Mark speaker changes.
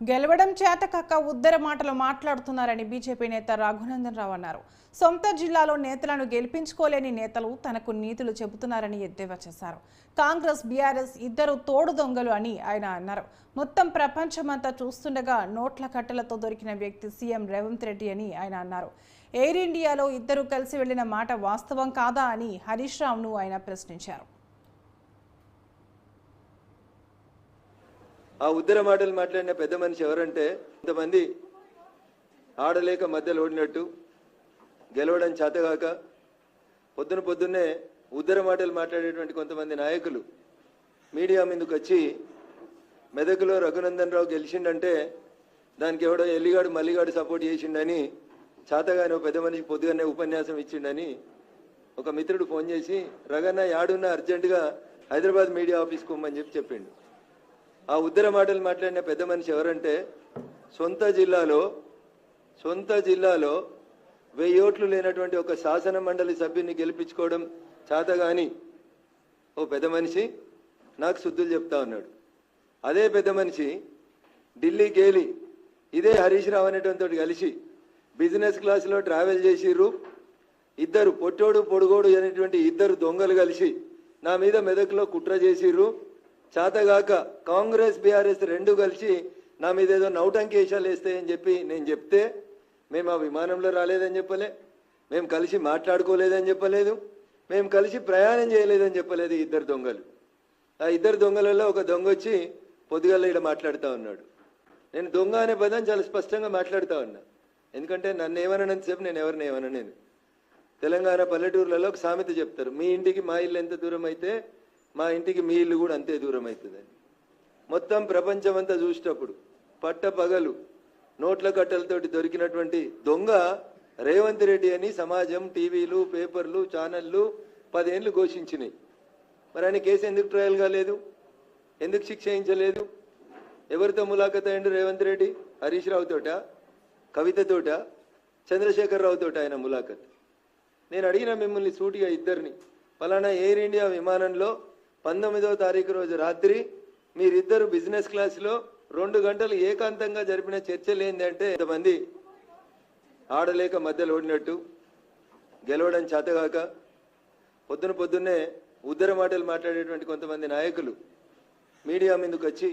Speaker 1: గెలవడం చేతకాక ఉద్దర మాటలు మాట్లాడుతున్నారని బీజేపీ నేత రఘునందన్ రావు అన్నారు. సొంత జిల్లాలో నేతలను గెలిపించుకోలేని నేతలు తనకు నీతులు చెబుతున్నారని ఎద్దేవా చేశారు. కాంగ్రెస్ బీఆర్ఎస్ ఇద్దరు తోడు దొంగలు అని ఆయన అన్నారు. మొత్తం ప్రపంచమంతా చూస్తుండగా నోట్ల కట్టలతో దొరికిన వ్యక్తి సీఎం రేవంత్ రెడ్డి అని ఆయన అన్నారు. ఎయిర్ ఇండియాలో ఇద్దరు కలిసి వెళ్లిన మాట వాస్తవం కాదా అని హరీష్ రావును ఆయన ప్రశ్నించారు.
Speaker 2: ఆ ఉద్దర మాటలు మాట్లాడిన పెద్ద మనిషి ఎవరంటే, కొంతమంది ఆడలేక మధ్యలో ఓడినట్టు, గెలవడం చేతగాక పొద్దున్నే ఉద్దర మాటలు మాట్లాడేటువంటి కొంతమంది నాయకులు మీడియా ముందుకు వచ్చి మెదకులో రఘునందన్ రావు గెలిచిండంటే దానికి ఎవడో ఎల్లిగాడు మల్లిగాడు సపోర్ట్ చేసిండని, చేతగానే పెద్ద మనిషి పొద్దుగానే ఉపన్యాసం ఇచ్చిండని ఒక మిత్రుడు ఫోన్ చేసి రగన్న యాడున్న అర్జెంటుగా హైదరాబాద్ మీడియా ఆఫీస్కి పోమని చెప్పిండు. ఆ ఉద్దర మాటలు మాట్లాడిన పెద్ద మనిషి ఎవరంటే, సొంత జిల్లాలో 1000 ఓట్లు లేనటువంటి ఒక శాసన మండలి సభ్యుని గెలిపించుకోవడం చేతగాని ఓ పెద్ద మనిషి నాకు శుద్ధులు చెప్తా ఉన్నాడు. అదే పెద్ద మనిషి ఢిల్లీకి వెళ్ళి ఇదే హరీష్ రావు అనేటువంటి కలిసి బిజినెస్ క్లాస్లో ట్రావెల్ చేసిర్రు. ఇద్దరు పొట్టోడు పొడుగోడు అనేటువంటి ఇద్దరు దొంగలు కలిసి నా మీద మెదకులో కుట్ర చేసిర్రు. చేతగాక కాంగ్రెస్ బీఆర్ఎస్ రెండు కలిసి నా మీద ఏదో నౌటంకి వేషాలు వేస్తాయని చెప్పి నేను చెప్తే, మేము ఆ విమానంలో రాలేదని చెప్పలే, మేము కలిసి మాట్లాడుకోలేదని చెప్పలేదు, మేము కలిసి ప్రయాణం చేయలేదని చెప్పలేదు. ఇద్దరు దొంగలు, ఆ ఇద్దరు దొంగలలో ఒక దొంగ వచ్చి పొద్దుగల్ల ఇక్కడ మాట్లాడుతూ ఉన్నాడు. నేను దొంగ అనే పదం చాలా స్పష్టంగా మాట్లాడుతూ ఉన్నా, ఎందుకంటే నన్ను ఏమనంతసేపు నేను ఎవరిని ఏమన్నా. నేను తెలంగాణ పల్లెటూర్లలో ఒక సామెత చెప్తారు, మీ ఇంటికి మా ఇల్లు ఎంత దూరం అయితే మా ఇంటికి మీ ఇల్లు కూడా అంతే దూరం అవుతుందని. మొత్తం ప్రపంచం అంతా చూసేటప్పుడు పట్టపగలు నోట్ల కట్టలతోటి దొరికినటువంటి దొంగ రేవంత్ రెడ్డి అని సమాజం, టీవీలు, పేపర్లు, ఛానళ్ళు 10 ఏళ్ళు ఘోషించినాయి. మరి ఆయన కేసు ఎందుకు ట్రయల్ కాలేదు? ఎందుకు శిక్ష వేయించలేదు? ఎవరితో ములాఖత్ అయ్యిండు రేవంత్ రెడ్డి? హరీష్ రావుతోట, కవితతోట, చంద్రశేఖరరావుతోట ఆయన ములాఖత్. నేను అడిగిన మిమ్మల్ని సూటిగా ఇద్దరిని, ఫలానా ఎయిర్ ఇండియా విమానంలో 19వ తారీఖు రోజు రాత్రి మీరిద్దరు బిజినెస్ క్లాస్లో 2 గంటలు ఏకాంతంగా జరిపిన చర్చలు ఏంటంటే, కొంతమంది ఆడలేక మధ్యలో ఓడినట్టు, గెలవడం చేతగాక పొద్దున్నే ఉద్దర మాటలు మాట్లాడేటువంటి కొంతమంది నాయకులు మీడియా ముందుకు వచ్చి